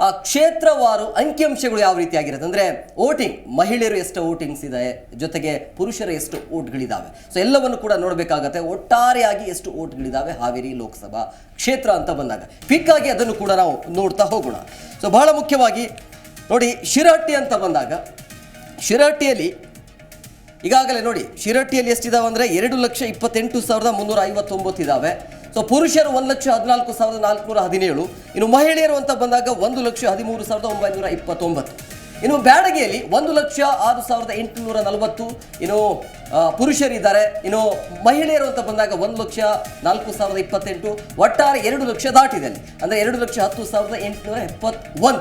ಆ ಕ್ಷೇತ್ರವಾರು ಅಂಕಿಅಂಶಗಳು ಯಾವ ರೀತಿಯಾಗಿರುತ್ತೆ ಅಂದರೆ ವೋಟಿಂಗ್, ಮಹಿಳೆಯರು ಎಷ್ಟು ವೋಟಿಂಗ್ಸ್ ಇದೆ, ಜೊತೆಗೆ ಪುರುಷರ ಎಷ್ಟು ವೋಟ್ಗಳಿದ್ದಾವೆ, ಸೊ ಎಲ್ಲವನ್ನು ಕೂಡ ನೋಡಬೇಕಾಗತ್ತೆ. ಒಟ್ಟಾರೆಯಾಗಿ ಎಷ್ಟು ವೋಟ್ಗಳಿದ್ದಾವೆ ಹಾವೇರಿ ಲೋಕಸಭಾ ಕ್ಷೇತ್ರ ಅಂತ ಬಂದಾಗ ಕ್ವಿಕ್ ಆಗಿ ಅದನ್ನು ಕೂಡ ನಾವು ನೋಡ್ತಾ ಹೋಗೋಣ. ಸೊ ಬಹಳ ಮುಖ್ಯವಾಗಿ ನೋಡಿ, ಶಿರಹಟ್ಟಿ ಅಂತ ಬಂದಾಗ ಶಿರಹಟ್ಟಿಯಲ್ಲಿ ಈಗಾಗಲೇ ನೋಡಿ ಶಿರಹಟ್ಟಿಯಲ್ಲಿ ಎಷ್ಟಿದಾವೆ ಅಂದರೆ 2,28,359 ಇದ್ದಾವೆ. ಸೊ ಪುರುಷರು 1,14,417. ಇನ್ನು ಮಹಿಳೆಯರು ಅಂತ ಬಂದಾಗ 1,13,929. ಇನ್ನು ಬ್ಯಾಡಗಿಯಲ್ಲಿ 1,06,840. ಇನ್ನು ಪುರುಷರಿದ್ದಾರೆ. ಇನ್ನು ಮಹಿಳೆಯರು ಅಂತ ಬಂದಾಗ 1,04,028. ಒಟ್ಟಾರೆ 2 ಲಕ್ಷ ದಾಟಿದೆ ಅಲ್ಲಿ, ಅಂದರೆ 2,10,871.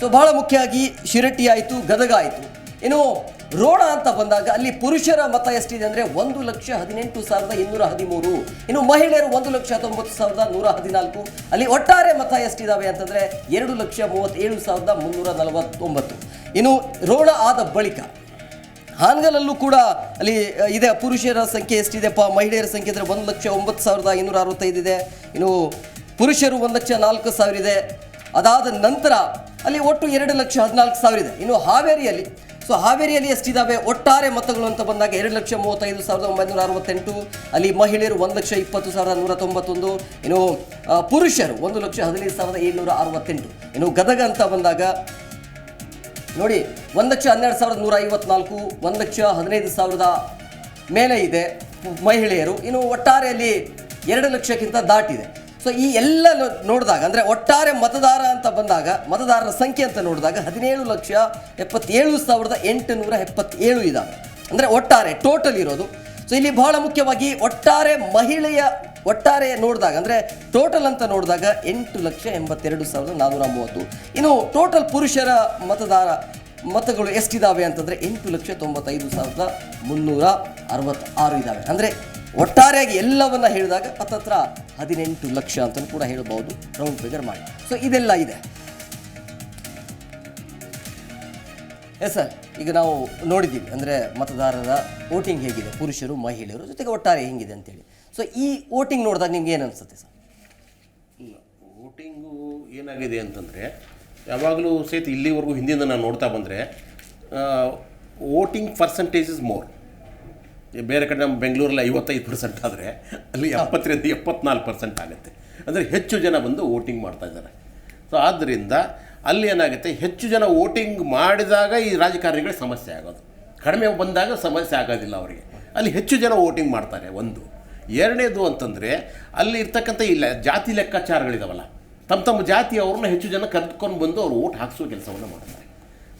ಸೊ ಬಹಳ ಮುಖ್ಯವಾಗಿ ಶಿರಹಟ್ಟಿ ಆಯಿತು, ಗದಗ ಆಯಿತು. ಇನ್ನು ರೋಣ ಅಂತ ಬಂದಾಗ ಅಲ್ಲಿ ಪುರುಷರ ಮತ ಎಷ್ಟಿದೆ ಅಂದರೆ 1,18,213. ಇನ್ನು ಮಹಿಳೆಯರು 1,90,114. ಅಲ್ಲಿ ಒಟ್ಟಾರೆ ಮತ ಎಷ್ಟಿದ್ದಾವೆ ಅಂತಂದರೆ 2,37,349. ಇನ್ನು ರೋಣ ಆದ ಬಳಿಕ ಹಾನಗಲ್ಲಲ್ಲೂ ಕೂಡ ಅಲ್ಲಿ ಇದೆ, ಪುರುಷರ ಸಂಖ್ಯೆ ಎಷ್ಟಿದೆ, ಮಹಿಳೆಯರ ಸಂಖ್ಯೆ ಅಂದರೆ 1,09,565 ಇದೆ. ಇನ್ನು ಪುರುಷರು 1,04,000 ಇದೆ. ಅದಾದ ನಂತರ ಅಲ್ಲಿ ಒಟ್ಟು 2,14,000 ಇದೆ. ಇನ್ನು ಹಾವೇರಿಯಲ್ಲಿ ಎಷ್ಟಿದ್ದಾವೆ ಒಟ್ಟಾರೆ ಮತಗಳು ಅಂತ ಬಂದಾಗ 2,35,968. ಅಲ್ಲಿ ಮಹಿಳೆಯರು 1,20,191. ಇನ್ನು ಪುರುಷರು 1,15,768. ಇನ್ನು ಗದಗ ಅಂತ ಬಂದಾಗ ನೋಡಿ 1,12,154. 1,15,000 ಮೇಲೆ ಇದೆ ಮಹಿಳೆಯರು. ಇನ್ನು ಒಟ್ಟಾರೆಯಲ್ಲಿ 2 ಲಕ್ಷಕ್ಕಿಂತ ದಾಟಿದೆ. ಸೊ ಈ ಎಲ್ಲ ನೋಡಿದಾಗ ಅಂದರೆ ಒಟ್ಟಾರೆ ಮತದಾರ ಅಂತ ಬಂದಾಗ ಮತದಾರರ ಸಂಖ್ಯೆ ಅಂತ ನೋಡಿದಾಗ 17,77,877 ಇದ್ದಾವೆ, ಅಂದರೆ ಒಟ್ಟಾರೆ ಟೋಟಲ್ ಇರೋದು. ಸೊ ಇಲ್ಲಿ ಬಹಳ ಮುಖ್ಯವಾಗಿ ಒಟ್ಟಾರೆ ನೋಡಿದಾಗ ಅಂದರೆ ಟೋಟಲ್ ಅಂತ ನೋಡಿದಾಗ 8,82,430. ಇನ್ನು ಟೋಟಲ್ ಪುರುಷರ ಮತಗಳು ಎಷ್ಟಿದ್ದಾವೆ ಅಂತಂದರೆ 8,95,366 ಇದ್ದಾವೆ. ಅಂದರೆ ಒಟ್ಟಾರೆಯಾಗಿ ಎಲ್ಲವನ್ನ ಹೇಳಿದಾಗ ಹತ್ತತ್ರ 18 ಲಕ್ಷ ಅಂತ ಕೂಡ ಹೇಳ್ಬೋದು, ರೌಂಡ್ ಫಿಗರ್ ಮಾಡಿ. ಸೊ ಇದೆಲ್ಲ ಇದೆ. ಎಸ್ ಸರ್, ಈಗ ನಾವು ನೋಡಿದ್ದೀವಿ ಅಂದರೆ ಮತದಾರರ ವೋಟಿಂಗ್ ಹೇಗಿದೆ, ಪುರುಷರು ಮಹಿಳೆಯರು ಜೊತೆಗೆ ಒಟ್ಟಾರೆ ಹೆಂಗಿದೆ ಅಂತೇಳಿ. ಸೊ ಈ ವೋಟಿಂಗ್ ನೋಡಿದಾಗ ನಿಮ್ಗೆ ಏನು ಅನಿಸುತ್ತೆ ಸರ್? ವೋಟಿಂಗು ಏನಾಗಿದೆ ಅಂತಂದರೆ ಯಾವಾಗಲೂ ಸಹಿತ ಇಲ್ಲಿವರೆಗೂ ಹಿಂದಿಂದ ನಾನು ನೋಡ್ತಾ ಬಂದರೆ ವೋಟಿಂಗ್ ಪರ್ಸೆಂಟೇಜ್ ಇಸ್ ಮೋರ್. ಬೇರೆ ಕಡೆ ನಮ್ಮ ಬೆಂಗಳೂರಲ್ಲಿ 55% ಆದರೆ ಅಲ್ಲಿ 70-74% ಆಗುತ್ತೆ. ಅಂದರೆ ಹೆಚ್ಚು ಜನ ಬಂದು ವೋಟಿಂಗ್ ಮಾಡ್ತಾ ಇದ್ದಾರೆ. ಸೊ ಆದ್ದರಿಂದ ಅಲ್ಲಿ ಏನಾಗುತ್ತೆ, ಹೆಚ್ಚು ಜನ ವೋಟಿಂಗ್ ಮಾಡಿದಾಗ ಈ ರಾಜಕಾರಣಿಗಳಿಗೆ ಸಮಸ್ಯೆ ಆಗೋದು, ಕಡಿಮೆ ಬಂದಾಗ ಸಮಸ್ಯೆ ಆಗೋದಿಲ್ಲ ಅವರಿಗೆ. ಅಲ್ಲಿ ಹೆಚ್ಚು ಜನ ವೋಟಿಂಗ್ ಮಾಡ್ತಾರೆ ಒಂದು. ಎರಡನೇದು ಅಂತಂದರೆ ಅಲ್ಲಿ ಇರ್ತಕ್ಕಂಥ ಇಲ್ಲ ಜಾತಿ ಲೆಕ್ಕಾಚಾರಗಳಿದಾವಲ್ಲ, ತಮ್ಮ ಜಾತಿಯವ್ರನ್ನ ಹೆಚ್ಚು ಜನ ಕರೆದುಕೊಂಡು ಬಂದು ಅವ್ರು ವೋಟ್ ಹಾಕಿಸುವ ಕೆಲಸವನ್ನು ಮಾಡ್ತಾರೆ.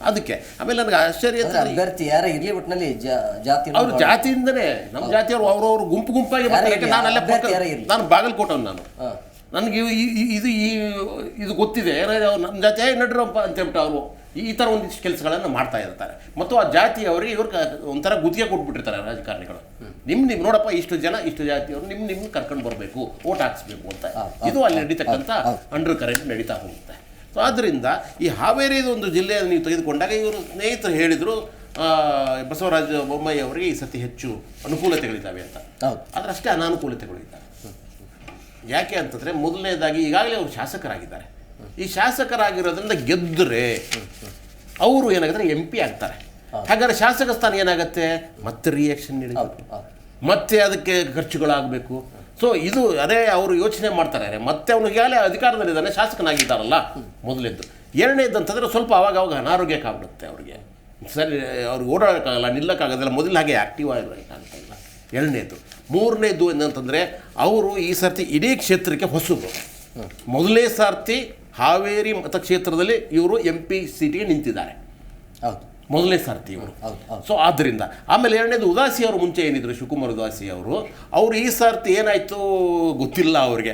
ಅದಕ್ಕೆ ಆಮೇಲೆ ನನಗೆ ಆಶ್ಚರ್ಯ ಅಭ್ಯರ್ಥಿ ಯಾರೇ ಇರಲಿ ಒಟ್ಟಿನಲ್ಲಿ ಜಾತಿ ಅವ್ರ ಜಾತಿಯಿಂದನೇ ನಮ್ಮ ಜಾತಿಯವರು ಅವ್ರವ್ರು ಗುಂಪಾಗಿ ಬರ್ತಾರೆ. ನಾನು ಬಾಗಲಕೋಟವ್ನು, ನನಗೆ ಇದು ಗೊತ್ತಿದೆ, ನಮ್ಮ ಜಾತಿ ನಡ್ರಪ್ಪ ಅಂತ ಹೇಳ್ಬಿಟ್ಟು ಅವರು ಈ ಥರ ಒಂದಿಷ್ಟು ಕೆಲಸಗಳನ್ನು ಮಾಡ್ತಾ ಇರ್ತಾರೆ. ಮತ್ತು ಆ ಜಾತಿಯವರಿಗೆ ಇವ್ರು ಒಂಥರ ಗುತ್ತಿಗೆ ಕೊಟ್ಬಿಟ್ಟಿರ್ತಾರೆ ರಾಜಕಾರಣಿಗಳು. ನಿಮ್ಮ ನೋಡಪ್ಪ ಇಷ್ಟು ಜಾತಿಯವರು ನಿಮ್ಮನ್ನ ಕರ್ಕೊಂಡು ಬರಬೇಕು, ವೋಟ್ ಹಾಕಿಸ್ಬೇಕು ಅಂತ. ಇದು ಅಲ್ಲಿ ನಡೀತಕ್ಕಂಥ ಅಂಡರ್ ಕರೆಂಟ್ ನಡೀತಾ ಹೋಗುತ್ತೆ. ಸೊ ಆದ್ದರಿಂದ ಈ ಹಾವೇರಿದು ಒಂದು ಜಿಲ್ಲೆಯನ್ನು ನೀವು ತೆಗೆದುಕೊಂಡಾಗ ಇವರು ಸ್ನೇಹಿತರು ಹೇಳಿದರು ಬಸವರಾಜ ಬೊಮ್ಮಾಯಿ ಅವರಿಗೆ ಈ ಸತಿ ಹೆಚ್ಚು ಅನುಕೂಲತೆಗಳಿದ್ದಾವೆ ಅಂತ. ಆದರೆ ಅಷ್ಟೇ ಅನಾನುಕೂಲತೆಗಳು ಇದ್ದಾವೆ. ಯಾಕೆ ಅಂತಂದರೆ ಮೊದಲನೇದಾಗಿ ಈಗಾಗಲೇ ಅವರು ಶಾಸಕರಾಗಿದ್ದಾರೆ. ಈ ಶಾಸಕರಾಗಿರೋದ್ರಿಂದ ಗೆದ್ದರೆ ಅವರು ಏನಾಗುತ್ತೆ MP ಆಗ್ತಾರೆ. ಹಾಗಾದರೆ ಶಾಸಕ ಸ್ಥಾನ ಏನಾಗುತ್ತೆ, ಮತ್ತೆ ರಿಯಾಕ್ಷನ್ ನೀಡಬೇಕು, ಮತ್ತೆ ಅದಕ್ಕೆ ಖರ್ಚುಗಳಾಗಬೇಕು. ಸೊ ಇದು ಅದೇ ಅವರು ಯೋಚನೆ ಮಾಡ್ತಾರೆ. ಮತ್ತೆ ಅವನು ಈಗಾಗಲೇ ಅಧಿಕಾರದಲ್ಲಿದ್ದಾನೆ, ಶಾಸಕನಾಗಿದ್ದಾರಲ್ಲ ಮೊದಲೇದ್ದು. ಎರಡನೇದು ಅಂತಂದರೆ ಸ್ವಲ್ಪ ಅವಾಗ ಅನಾರೋಗ್ಯಕ್ಕಾಗ್ಬಿಡುತ್ತೆ ಅವ್ರಿಗೆ, ಸರಿ ಅವ್ರಿಗೆ ಓಡಾಡೋಕ್ಕಾಗಲ್ಲ, ನಿಲ್ಲಕ್ಕಾಗೋದಿಲ್ಲ, ಮೊದಲು ಹಾಗೆ ಆ್ಯಕ್ಟಿವ್ ಆಗಿರೋಕ್ಕಾಗ್ತಾಯಿಲ್ಲ. ಎರಡನೇದು. ಮೂರನೇದು ಏನಂತಂದರೆ ಅವರು ಈ ಸರ್ತಿ ಇಡೀ ಕ್ಷೇತ್ರಕ್ಕೆ ಹೊಸಬರು. ಮೊದಲನೇ ಸರ್ತಿ ಹಾವೇರಿ ಮತಕ್ಷೇತ್ರದಲ್ಲಿ ಇವರು MP ಸೀಟಿಗೆ ನಿಂತಿದ್ದಾರೆ, ಮೊದಲನೇ ಸರ್ತಿ ಇವರು. ಸೊ ಆದ್ದರಿಂದ ಆಮೇಲೆ ಎರಡನೇದು ಉದಾಸಿ ಅವರು ಮುಂಚೆ ಏನಿದ್ರು, ಶಿವಕುಮಾರ್ ಉದಾಸಿ ಅವರು ಈ ಸರ್ತಿ ಏನಾಯಿತು ಗೊತ್ತಿಲ್ಲ ಅವ್ರಿಗೆ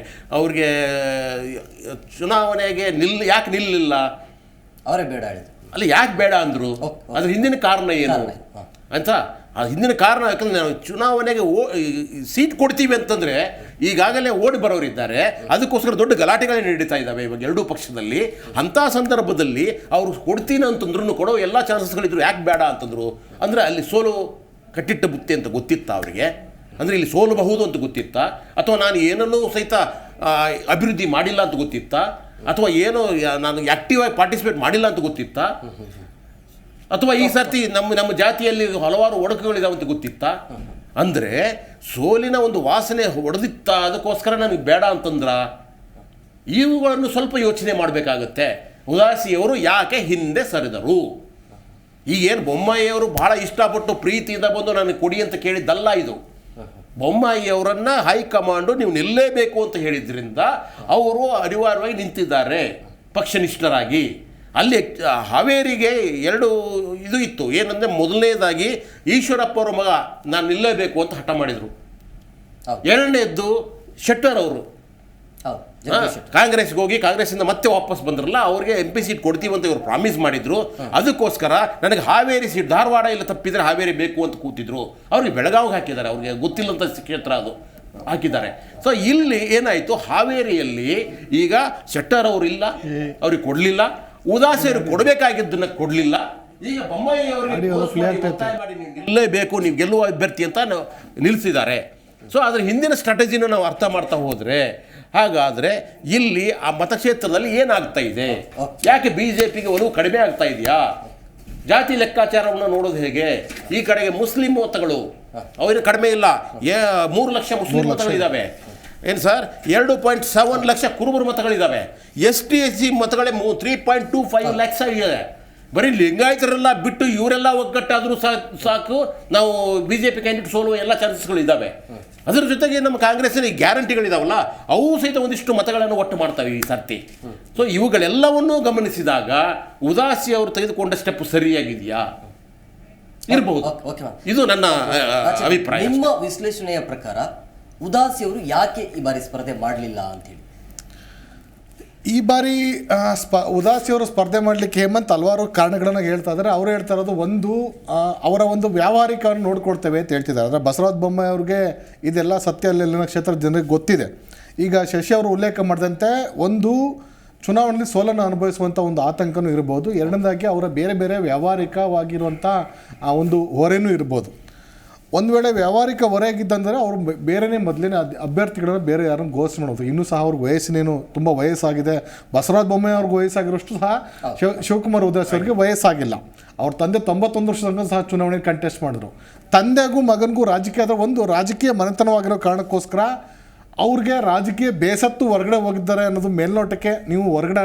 ಚುನಾವಣೆಗೆ ಯಾಕೆ ನಿಲ್ಲಿಲ್ಲ, ಅವರೇ ಬೇಡ ಹೇಳಿದ್ರು. ಅಲ್ಲಿ ಯಾಕೆ ಬೇಡ ಅಂದರು, ಅದ್ರ ಹಿಂದಿನ ಕಾರಣ ಏನು ಅಂತ. ಆ ಹಿಂದಿನ ಕಾರಣ ಯಾಕಂದರೆ ನಾವು ಚುನಾವಣೆಗೆ ಸೀಟ್ ಕೊಡ್ತೀವಿ ಅಂತಂದರೆ ಈಗಾಗಲೇ ಓಡಿ ಬರೋರಿದ್ದಾರೆ, ಅದಕ್ಕೋಸ್ಕರ ದೊಡ್ಡ ಗಲಾಟೆಗಳೇ ನಡೀತಾ ಇದ್ದಾವೆ ಇವಾಗ ಎರಡೂ ಪಕ್ಷದಲ್ಲಿ. ಅಂಥ ಸಂದರ್ಭದಲ್ಲಿ ಅವರು ಕೊಡ್ತೀನಿ ಅಂತಂದ್ರೂ ಕೊಡೋ ಎಲ್ಲ ಚಾನ್ಸಸ್ಗಳಿದ್ರು, ಯಾಕೆ ಬೇಡ ಅಂತಂದರು ಅಂದರೆ ಅಲ್ಲಿ ಸೋಲು ಕಟ್ಟಿಟ್ಟ ಬುತ್ತಿ ಅಂತ ಗೊತ್ತಿತ್ತಾ ಅವರಿಗೆ, ಅಂದರೆ ಇಲ್ಲಿ ಸೋಲಬಹುದು ಅಂತ ಗೊತ್ತಿತ್ತಾ, ಅಥವಾ ನಾನು ಏನನ್ನೂ ಸಹಿತ ಅಭಿವೃದ್ಧಿ ಮಾಡಿಲ್ಲ ಅಂತ ಗೊತ್ತಿತ್ತಾ, ಅಥವಾ ಏನೋ ನಾನು ಆಕ್ಟಿವ್ ಆಗಿ ಪಾರ್ಟಿಸಿಪೇಟ್ ಮಾಡಿಲ್ಲ ಅಂತ ಗೊತ್ತಿತ್ತಾ, ಅಥವಾ ಈ ಸರ್ತಿ ನಮ್ಮ ಜಾತಿಯಲ್ಲಿ ಹಲವಾರು ಒಡಕುಗಳಿದಾವೆ ಅಂತ ಗೊತ್ತಿತ್ತಾ? ಅಂದರೆ ಸೋಲಿನ ಒಂದು ವಾಸನೆ ಹೊಡೆದಿತ್ತ, ಅದಕ್ಕೋಸ್ಕರ ನನಗೆ ಬೇಡ ಅಂತಂದ್ರ? ಇವುಗಳನ್ನು ಸ್ವಲ್ಪ ಯೋಚನೆ ಮಾಡಬೇಕಾಗತ್ತೆ. ಉದಾಸಿಯವರು ಯಾಕೆ ಹಿಂದೆ ಸರಿದರು? ಈಗೇನು ಬೊಮ್ಮಾಯಿಯವರು ಬಹಳ ಇಷ್ಟಪಟ್ಟು ಪ್ರೀತಿಯಿಂದ ಬಂದು ನನಗೆ ಕೊಡಿ ಅಂತ ಕೇಳಿದ್ದಲ್ಲ ಇದು. ಬೊಮ್ಮಾಯಿಯವರನ್ನ ಹೈಕಮಾಂಡು ನೀವು ನಿಲ್ಲೇಬೇಕು ಅಂತ ಹೇಳಿದ್ರಿಂದ ಅವರು ಅನಿವಾರ್ಯವಾಗಿ ನಿಂತಿದ್ದಾರೆ ಪಕ್ಷನಿಷ್ಠರಾಗಿ. ಅಲ್ಲಿ ಹಾವೇರಿಗೆ ಎರಡು ಇದು ಇತ್ತು. ಏನಂದರೆ ಮೊದಲನೇದಾಗಿ ಈಶ್ವರಪ್ಪ ಅವರ ಮಗ ನಾನು ನಿಲ್ಲೇಬೇಕು ಅಂತ ಹಠ ಮಾಡಿದರು. ಎರಡನೇದ್ದು ಶೆಟ್ಟರ್ ಅವರು ಕಾಂಗ್ರೆಸ್ಗೆ ಹೋಗಿ ಕಾಂಗ್ರೆಸ್ಸಿಂದ ಮತ್ತೆ ವಾಪಸ್ ಬಂದ್ರಲ್ಲ, ಅವ್ರಿಗೆ MP ಸೀಟ್ ಕೊಡ್ತೀವಿ ಅಂತ ಇವರು ಪ್ರಾಮಿಸ್ ಮಾಡಿದ್ರು. ಅದಕ್ಕೋಸ್ಕರ ನನಗೆ ಹಾವೇರಿ ಸೀಟ್, ಧಾರವಾಡ ಇಲ್ಲ ತಪ್ಪಿದ್ರೆ ಹಾವೇರಿ ಬೇಕು ಅಂತ ಕೂತಿದ್ರು. ಅವ್ರಿಗೆ ಬೆಳಗಾವಿಗೆ ಹಾಕಿದ್ದಾರೆ, ಅವ್ರಿಗೆ ಗೊತ್ತಿಲ್ಲಂಥ ಕ್ಷೇತ್ರ ಅದು ಹಾಕಿದ್ದಾರೆ. ಸೊ ಇಲ್ಲಿ ಏನಾಯಿತು, ಹಾವೇರಿಯಲ್ಲಿ ಈಗ ಶೆಟ್ಟರ್ ಅವರು ಇಲ್ಲ, ಅವ್ರಿಗೆ ಕೊಡಲಿಲ್ಲ. ಉದಾಸಿಯವರು ಕೊಡಬೇಕಾಗಿದ್ದನ್ನು ಕೊಡಲಿಲ್ಲ. ಈಗ ಬೊಮ್ಮಾಯಿ ಅವರಿಗೆ ನಿಲ್ಲೇಬೇಕು, ನೀವು ಗೆಲ್ಲುವ ಅಭ್ಯರ್ಥಿ ಅಂತ ನಿಲ್ಲಿಸಿದ್ದಾರೆ. ಸೊ ಅದರ ಹಿಂದಿನ ಸ್ಟ್ರಾಟಜಿನ ನಾವು ಅರ್ಥ ಮಾಡ್ತಾ ಹೋದರೆ, ಹಾಗಾದರೆ ಇಲ್ಲಿ ಆ ಮತಕ್ಷೇತ್ರದಲ್ಲಿ ಏನಾಗ್ತಾ ಇದೆ, ಯಾಕೆ BJPಗೆ ಒಲವು ಕಡಿಮೆ ಆಗ್ತಾ ಇದೆಯಾ? ಜಾತಿ ಲೆಕ್ಕಾಚಾರವನ್ನು ನೋಡೋದು ಹೇಗೆ? ಈ ಕಡೆಗೆ ಮುಸ್ಲಿಂ ಮತಗಳು ಅವರಿಗೆ ಕಡಿಮೆ ಇಲ್ಲ, 3 ಲಕ್ಷ ಮುಸ್ಲಿಂ ಮತಗಳಿದ್ದಾವೆ. ಏನು ಸರ್, 2.7 ಲಕ್ಷ ಕುರುಬರು ಮತಗಳಿದ್ದಾವೆ. ST SC ಮತಗಳೇ 3.25 ಲಕ್ಷ ಇದೆ. ಬರೀ ಲಿಂಗಾಯತರೆಲ್ಲ ಬಿಟ್ಟು ಇವರೆಲ್ಲ ಒಗ್ಗಟ್ಟಾದರೂ ಸಾಕು, ನಾವು BJP ಕ್ಯಾಂಡಿಡೇಟ್ ಸೋಲುವ ಎಲ್ಲ ಚಾನ್ಸಸ್ಗಳಿದ್ದಾವೆ. ಅದರ ಜೊತೆಗೆ ನಮ್ಮ ಕಾಂಗ್ರೆಸ್ಸಿನ ಗ್ಯಾರಂಟಿಗಳಿದಾವಲ್ಲ, ಅವು ಸಹಿತ ಒಂದಿಷ್ಟು ಮತಗಳನ್ನು ಒಟ್ಟು ಮಾಡ್ತವೆ ಈ ಸರ್ತಿ. ಸೊ ಇವುಗಳೆಲ್ಲವನ್ನೂ ಗಮನಿಸಿದಾಗ ಉದಾಸಿ ಅವರು ತೆಗೆದುಕೊಂಡ ಸ್ಟೆಪ್ ಸರಿಯಾಗಿದೆಯಾ? ಇರಬಹುದು. ಇದು ನನ್ನ ಅಭಿಪ್ರಾಯ. ನಿಮ್ಮ ವಿಶ್ಲೇಷಣೆಯ ಪ್ರಕಾರ ಉದಾಸಿ ಅವರು ಯಾಕೆ ಈ ಬಾರಿ ಸ್ಪರ್ಧೆ ಮಾಡಲಿಲ್ಲ ಅಂತ ಹೇಳಿ? ಈ ಬಾರಿ ಉದಾಸಿಯವರು ಸ್ಪರ್ಧೆ ಮಾಡಲಿಕ್ಕೆ ಹೇಮಂತ್ ಹಲವಾರು ಕಾರಣಗಳನ್ನು ಹೇಳ್ತಾ ಇದ್ದಾರೆ. ಅವರು ಹೇಳ್ತಾ ಇರೋದು ಒಂದು, ಅವರ ಒಂದು ವ್ಯಾವಹಾರಿಕವನ್ನು ನೋಡ್ಕೊಳ್ತೇವೆ ಅಂತ ಹೇಳ್ತಿದ್ದಾರೆ. ಆದರೆ ಬಸವರಾಜ ಬೊಮ್ಮಾಯಿ ಅವ್ರಿಗೆ ಇದೆಲ್ಲ ಸತ್ಯ ಅಲ್ಲಿನ ಕ್ಷೇತ್ರದ ಜನರಿಗೆ ಗೊತ್ತಿದೆ. ಈಗ ಶಶಿ ಅವರು ಉಲ್ಲೇಖ ಮಾಡಿದಂತೆ ಒಂದು ಚುನಾವಣೆಯಲ್ಲಿ ಸೋಲನ್ನು ಅನುಭವಿಸುವಂಥ ಒಂದು ಆತಂಕನೂ ಇರ್ಬೋದು. ಎರಡನೇದಾಗಿ ಅವರ ಬೇರೆ ಬೇರೆ ವ್ಯಾವಹಾರಿಕವಾಗಿರುವಂಥ ಒಂದು ಹೊರೆನೂ ಇರ್ಬೋದು. ಒಂದು ವೇಳೆ ವ್ಯಾವಹಾರಿಕ ಹೊರೆಯಾಗಿದ್ದಂದರೆ ಅವರು ಬೇರೆಯೇ ಮೊದಲಿನ ಅಭ್ಯರ್ಥಿಗಳನ್ನು ಬೇರೆ ಯಾರನ್ನು ಘೋಷಣೆ ಮಾಡೋದು. ಇನ್ನೂ ಸಹ ಅವ್ರಿಗೆ ವಯಸ್ಸಿನೇನು ತುಂಬ ವಯಸ್ಸಾಗಿದೆ. ಬಸವರಾಜ ಬೊಮ್ಮಾಯಿ ಅವ್ರಿಗೆ ವಯಸ್ಸಾಗಿರೋಷ್ಟು ಸಹ ಶಿವಕುಮಾರ್ ಉದಾಸಿ ಅವರಿಗೆ ವಯಸ್ಸಾಗಿಲ್ಲ. ಅವ್ರ ತಂದೆ 91 ವರ್ಷದ ತನಕ ಸಹ ಚುನಾವಣೆ ಕಂಟೆಸ್ಟ್ ಮಾಡಿದ್ರು. ತಂದೆಗೂ ಮಗನಿಗೂ ರಾಜಕೀಯದ ಒಂದು ರಾಜಕೀಯ ಮನೆತನವಾಗಿರೋ ಕಾರಣಕ್ಕೋಸ್ಕರ ಅವ್ರಿಗೆ ರಾಜಕೀಯ ಬೇಸತ್ತು ಹೊರಗಡೆ ಹೋಗಿದ್ದಾರೆ ಅನ್ನೋದು ಮೇಲ್ನೋಟಕ್ಕೆ ನೀವು ಹೊರಗಡೆ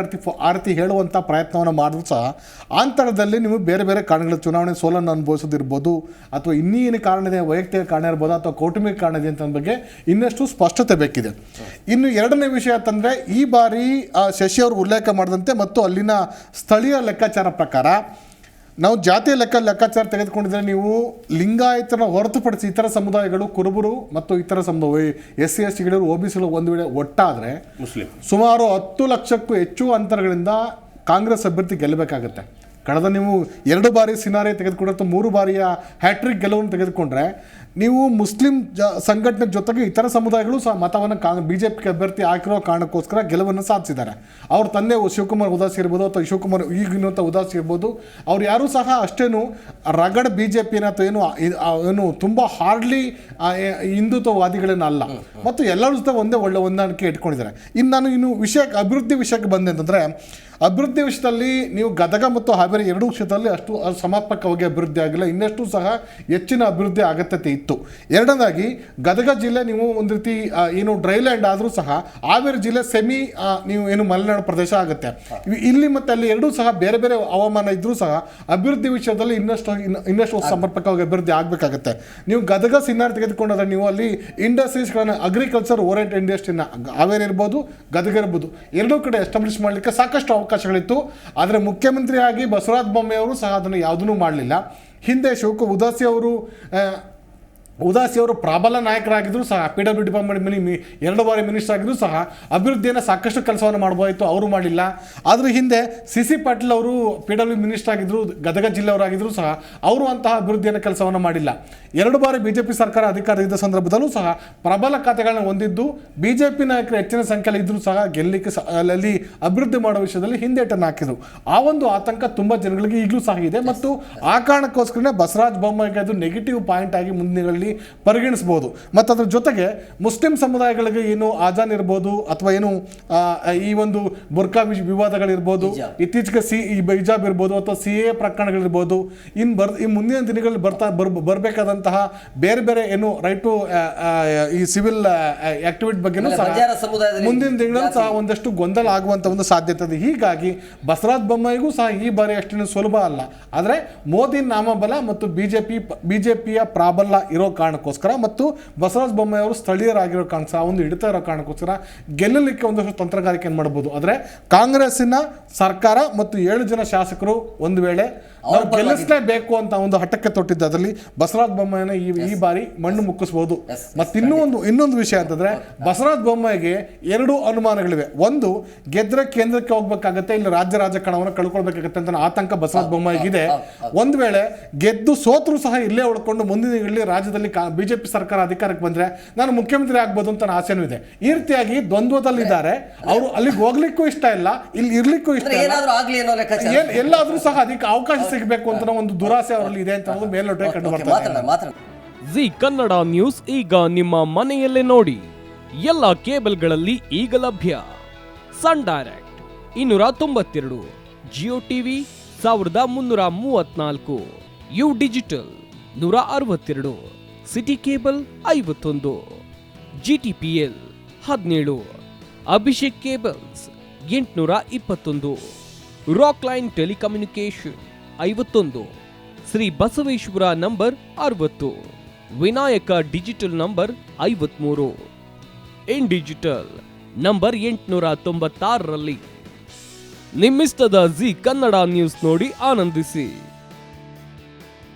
ಆರತಿ ಹೇಳುವಂಥ ಪ್ರಯತ್ನವನ್ನು ಮಾಡಿದ್ರು ಸಹ ಆಂತರದಲ್ಲಿ ನೀವು ಬೇರೆ ಬೇರೆ ಕಾರಣಗಳ ಚುನಾವಣೆ ಸೋಲನ್ನು ಅನುಭವಿಸೋದಿರ್ಬೋದು, ಅಥವಾ ಇನ್ನೇನು ಕಾರಣ ಇದೆ, ವೈಯಕ್ತಿಕ ಕಾರಣ ಇರ್ಬೋದು, ಅಥವಾ ಕೌಟುಂಬಿಕ ಕಾರಣ ಇದೆ ಅಂತ ಬಗ್ಗೆ ಇನ್ನಷ್ಟು ಸ್ಪಷ್ಟತೆ ಬೇಕಿದೆ. ಇನ್ನು ಎರಡನೇ ವಿಷಯ ಅಂತಂದರೆ, ಈ ಬಾರಿ ಶಶಿ ಅವರು ಉಲ್ಲೇಖ ಮಾಡಿದಂತೆ ಮತ್ತು ಅಲ್ಲಿನ ಸ್ಥಳೀಯ ಲೆಕ್ಕಾಚಾರ ಪ್ರಕಾರ ನಾವು ಜಾತಿಯ ಲೆಕ್ಕಾಚಾರ ತೆಗೆದುಕೊಂಡಿದ್ರೆ ನೀವು ಲಿಂಗಾಯತನ ಹೊರತುಪಡಿಸಿ ಇತರ ಸಮುದಾಯಗಳು, ಕುರುಬರು ಮತ್ತು ಇತರ ಸಮುದಾಯ SC STಗಳು OBCಗಳು ಒಂದು ವೇಳೆ ಒಟ್ಟಾದರೆ ಸುಮಾರು 10 ಲಕ್ಷಕ್ಕೂ ಹೆಚ್ಚು ಅಂತರಗಳಿಂದ ಕಾಂಗ್ರೆಸ್ ಅಭ್ಯರ್ಥಿ ಗೆಲ್ಲಬೇಕಾಗತ್ತೆ. ಕಳೆದ ನೀವು 2 ಬಾರಿ ಸಿನಾರಿ ತೆಗೆದುಕೊಂಡ್ರೆ ಅಥವಾ 3 ಬಾರಿಯ ಹ್ಯಾಟ್ರಿಕ್ ಗೆಲುವನ್ನು ತೆಗೆದುಕೊಂಡ್ರೆ ನೀವು ಮುಸ್ಲಿಂ ಸಂಘಟನೆ ಜೊತೆಗೆ ಇತರ ಸಮುದಾಯಗಳು ಸಹ ಮತವನ್ನು BJP ಅಭ್ಯರ್ಥಿ ಹಾಕಿರೋ ಕಾರಣಕ್ಕೋಸ್ಕರ ಗೆಲುವನ್ನು ಸಾಧಿಸಿದ್ದಾರೆ. ಅವ್ರ ತಂದೆ ಶಿವಕುಮಾರ್ ಉದಾಸಿ ಇರ್ಬೋದು ಅಥವಾ ಶಿವಕುಮಾರ್ ಈಗಿನಂಥ ಉದಾಸಿ ಇರ್ಬೋದು, ಅವ್ರು ಯಾರೂ ಸಹ ಅಷ್ಟೇನು ರಗಡ್ BJPನ ಅಥವಾ ಏನು ತುಂಬ ಹಾರ್ಡ್ಲಿ ಹಿಂದುತ್ವವಾದಿಗಳೇನು ಅಲ್ಲ, ಮತ್ತು ಎಲ್ಲರ ಜೊತೆ ಒಳ್ಳೆ ಹೊಂದಾಣಿಕೆ ಇಟ್ಕೊಂಡಿದ್ದಾರೆ. ಇನ್ನು ಅಭಿವೃದ್ಧಿ ವಿಷಯಕ್ಕೆ ಬಂದೆ ಅಂತಂದರೆ, ಅಭಿವೃದ್ಧಿ ವಿಷಯದಲ್ಲಿ ನೀವು ಗದಗ ಮತ್ತು ಹಾವೇರಿ ಎರಡೂ ಕ್ಷೇತ್ರದಲ್ಲಿ ಅಷ್ಟು ಸಮರ್ಪಕವಾಗಿ ಅಭಿವೃದ್ಧಿ ಆಗಿಲ್ಲ. ಇನ್ನಷ್ಟು ಸಹ ಹೆಚ್ಚಿನ ಅಭಿವೃದ್ಧಿ ಅಗತ್ಯತೆ ಇತ್ತು. ಎರಡನೇದಾಗಿ ಗದಗ ಜಿಲ್ಲೆ ನೀವು ಒಂದು ರೀತಿ ಏನು ಡ್ರೈಲ್ಯಾಂಡ್ ಆದರೂ ಸಹ ಹಾವೇರಿ ಜಿಲ್ಲೆ ನೀವು ಏನು ಮಲೆನಾಡು ಪ್ರದೇಶ ಆಗುತ್ತೆ. ಇಲ್ಲಿ ಮತ್ತು ಅಲ್ಲಿ ಎರಡೂ ಸಹ ಬೇರೆ ಬೇರೆ ಹವಾಮಾನ ಇದ್ದರೂ ಸಹ ಅಭಿವೃದ್ಧಿ ವಿಷಯದಲ್ಲಿ ಇನ್ನಷ್ಟು ಸಮರ್ಪಕವಾಗಿ ಅಭಿವೃದ್ಧಿ ಆಗಬೇಕಾಗತ್ತೆ. ನೀವು ಗದಗ ಸಿನ್ನಾರ್ ತೆಗೆದುಕೊಂಡ್ರೆ ನೀವು ಅಲ್ಲಿ ಇಂಡಸ್ಟ್ರೀಸ್ಗಳನ್ನು ಅಗ್ರಿಕಲ್ಚರ್ ಓರಿಯೆಂಟೆಡ್ ಇಂಡಸ್ಟ್ರಿನ ಹಾವೇರಿ ಇರ್ಬೋದು, ಗದಗ ಇರ್ಬೋದು, ಎರಡೂ ಕಡೆ ಎಸ್ಟಾಬ್ಲಿಷ್ ಮಾಡಲಿಕ್ಕೆ ಸಾಕಷ್ಟು ಅವಕಾಶಗಳಿತ್ತು. ಆದರೆ ಮುಖ್ಯಮಂತ್ರಿಯಾಗಿ ಬಸವರಾಜ ಬೊಮ್ಮಾಯಿ ಅವರು ಸಹ ಅದನ್ನು ಯಾವುದನ್ನೂ ಮಾಡಲಿಲ್ಲ. ಹಿಂದೆ ಉದಾಸಿ ಅವರು ಪ್ರಬಲ ನಾಯಕರಾಗಿದ್ದರೂ ಸಹ PWD ಡಿಪಾರ್ಟ್ಮೆಂಟ್ 2 ಬಾರಿ ಮಿನಿಸ್ಟರ್ ಆಗಿದ್ದರೂ ಸಹ ಅಭಿವೃದ್ಧಿಯನ್ನು ಸಾಕಷ್ಟು ಕೆಲಸವನ್ನು ಮಾಡಬಹುದಾಯಿತು, ಅವರು ಮಾಡಲಿಲ್ಲ. ಆದರೆ ಹಿಂದೆ CC ಪಾಟೀಲ್ ಅವರು PWD ಮಿನಿಸ್ಟರ್ ಆಗಿದ್ದರು, ಗದಗ ಜಿಲ್ಲೆಯವರಾಗಿದ್ದರೂ ಸಹ ಅವರು ಅಂತಹ ಅಭಿವೃದ್ಧಿಯನ್ನು ಕೆಲಸವನ್ನು ಮಾಡಿಲ್ಲ. 2 ಬಾರಿ BJP ಸರ್ಕಾರ ಅಧಿಕಾರ ಇದ್ದ ಸಂದರ್ಭದಲ್ಲೂ ಸಹ ಪ್ರಬಲ ಖಾತೆಗಳನ್ನು ಹೊಂದಿದ್ದು BJP ನಾಯಕರು ಹೆಚ್ಚಿನ ಸಂಖ್ಯೆಯಲ್ಲಿ ಇದ್ದರೂ ಸಹ ಗೆಲ್ಲಲಿಕ್ಕೆ ಅಲ್ಲಿ ಅಭಿವೃದ್ಧಿ ಮಾಡುವ ವಿಷಯದಲ್ಲಿ ಹಿಂದೇಟನ್ನು ಹಾಕಿದರು. ಆ ಒಂದು ಆತಂಕ ತುಂಬ ಜನಗಳಿಗೆ ಈಗಲೂ ಸಹ ಇದೆ. ಮತ್ತು ಆ ಕಾರಣಕ್ಕೋಸ್ಕರನೇ ಬಸವರಾಜ ಬೊಮ್ಮಾಯಿಗೆ ಅದು ನೆಗೆಟಿವ್ ಪಾಯಿಂಟ್ ಆಗಿ ಮುಂದಿನಲ್ಲಿ ಆಗಿ ಪರಿಗಣಿಸಬಹುದು. ಮತ್ತು ಅದ್ರ ಜೊತೆಗೆ ಮುಸ್ಲಿಂ ಸಮುದಾಯಗಳಿಗೆ ಏನು ಆಜಾನ್ ಇರ್ಬೋದು ಅಥವಾ ಏನು ಈ ಒಂದು ಬುರ್ಕಾ ವಿವಾದಗಳಿರ್ಬೋದು, ಇತ್ತೀಚೆಗೆ ಹಿಜಾಬ್ ಇರ್ಬೋದು ಅಥವಾ CAA ಪ್ರಕರಣಗಳಿರ್ಬೋದು, ಈ ಮುಂದಿನ ದಿನಗಳಲ್ಲಿ ಬರಬೇಕಾದಂತಹ ಬೇರೆ ಬೇರೆ ಏನು ರೈಟ್ ಟು ಈ ಸಿವಿಲ್ ಆಕ್ಟಿವಿಟಿ ಬಗ್ಗೆನೂ ಸಹ ಮುಂದಿನ ದಿನಗಳಲ್ಲಿ ಸಹ ಒಂದಷ್ಟು ಗೊಂದಲ ಆಗುವಂತ ಒಂದು ಸಾಧ್ಯತೆ ಇದೆ. ಹೀಗಾಗಿ ಬಸವರಾಜ ಬೊಮ್ಮಾಯಿಗೂ ಸಹ ಈ ಬಾರಿ ಅಷ್ಟೇನು ಸುಲಭ ಅಲ್ಲ. ಆದರೆ ಮೋದಿ ನಾಮಬಲ ಮತ್ತು ಬಿಜೆಪಿಯ ಪ್ರಾಬಲ್ಯ ಇರೋ ಕಾರಣಕ್ಕೋಸ್ಕರ ಮತ್ತು ಬಸವರಾಜ ಬೊಮ್ಮಾಯಿ ಅವರು ಸ್ಥಳೀಯರಾಗಿರೋ ಕಾರಣ ಒಂದು ಹಿಡಿತ ಇರೋ ಕಾರಣಕ್ಕೋಸ್ಕರ ಗೆಲ್ಲಲಿಕ್ಕೆ ಒಂದಷ್ಟು ತಂತ್ರಗಾರಿಕೆ ಮಾಡಬಹುದು. ಆದರೆ ಕಾಂಗ್ರೆಸ್ಸಿನ ಸರ್ಕಾರ ಮತ್ತು 7 ಜನ ಶಾಸಕರು ಒಂದು ವೇಳೆ ನಾವು ಗೆಲ್ಲಿಸಲೇಬೇಕು ಅಂತ ಒಂದು ಹಠಕ್ಕೆ ತೊಟ್ಟಿದ್ದರಲ್ಲಿ ಬಸವರಾಜ ಬೊಮ್ಮಾಯಿನ ಈ ಬಾರಿ ಮಣ್ಣು ಮುಕ್ಕಿಸಬಹುದು. ಮತ್ತೆ ಇನ್ನೊಂದು ವಿಷಯ ಅಂತಂದ್ರೆ ಬಸವರಾಜ ಬೊಮ್ಮಾಯಿಗೆ 2 ಅನುಮಾನಗಳಿವೆ. ಒಂದು, ಗೆದ್ರೆ ಕೇಂದ್ರಕ್ಕೆ ಹೋಗ್ಬೇಕಾಗತ್ತೆ, ಇಲ್ಲಿ ರಾಜ್ಯ ರಾಜಕಾರಣವನ್ನು ಕಳ್ಕೊಳ್ಬೇಕಾಗತ್ತೆ ಅಂತ ಆತಂಕ ಬಸವರಾಜ ಬೊಮ್ಮಾಯಿಗಿದೆ. ಒಂದು ವೇಳೆ ಗೆದ್ದು ಸೋತರು ಸಹ ಇಲ್ಲೇ ಉಳ್ಕೊಂಡು ಮುಂದಿನ ದಿನಗಳಲ್ಲಿ ರಾಜ್ಯದಲ್ಲಿ ಬಿಜೆಪಿ ಸರ್ಕಾರ ಅಧಿಕಾರಕ್ಕೆ ಬಂದ್ರೆ ನಾನು ಮುಖ್ಯಮಂತ್ರಿ ಆಗ್ಬೋದು ಅಂತ ಆಸೆನೂ ಇದೆ. ಈ ರೀತಿಯಾಗಿ ದ್ವಂದ್ವದಲ್ಲಿದ್ದಾರೆ. ಅವರು ಅಲ್ಲಿಗೆ ಹೋಗ್ಲಿಕ್ಕೂ ಇಷ್ಟ ಇಲ್ಲ, ಇಲ್ಲಿ ಇರ್ಲಿಕ್ಕೂ ಇಷ್ಟ ಇಲ್ಲ, ಎಲ್ಲಾದ್ರೂ ಸಹ ಅದಕ್ಕೆ ಅವಕಾಶ ಸಿಗಬೇಕು ಅಂತ ಒಂದು ದುರಾಸೆ ಅವರಲ್ಲಿ ಇದೆ ಅಂತ ಮೇಲ್ನೋಟ ಕಂಡು ಬರ್ತಾರೆ. ಜಿ ಕನ್ನಡ ನ್ಯೂಸ್ ಈಗ ನಿಮ್ಮ ಮನೆಯಲ್ಲೇ ನೋಡಿ. ಎಲ್ಲ ಕೇಬಲ್ಗಳಲ್ಲಿ ಈಗ ಲಭ್ಯ. Sun Direct 292, Jio TV 1334, U Digital 162, City Cable 51, GTPL 17, Abhishek cables 821, Rock Line telecommunication 51, Shri Basaveshwara number 60, Vinayaka digital number 53, in digital number 896ರಲ್ಲಿ ನಿಮ್ಮಿಸ್ತದ ಜಿ ಕನ್ನಡ ನ್ಯೂಸ್ ನೋಡಿ ಆನಂದಿಸಿ.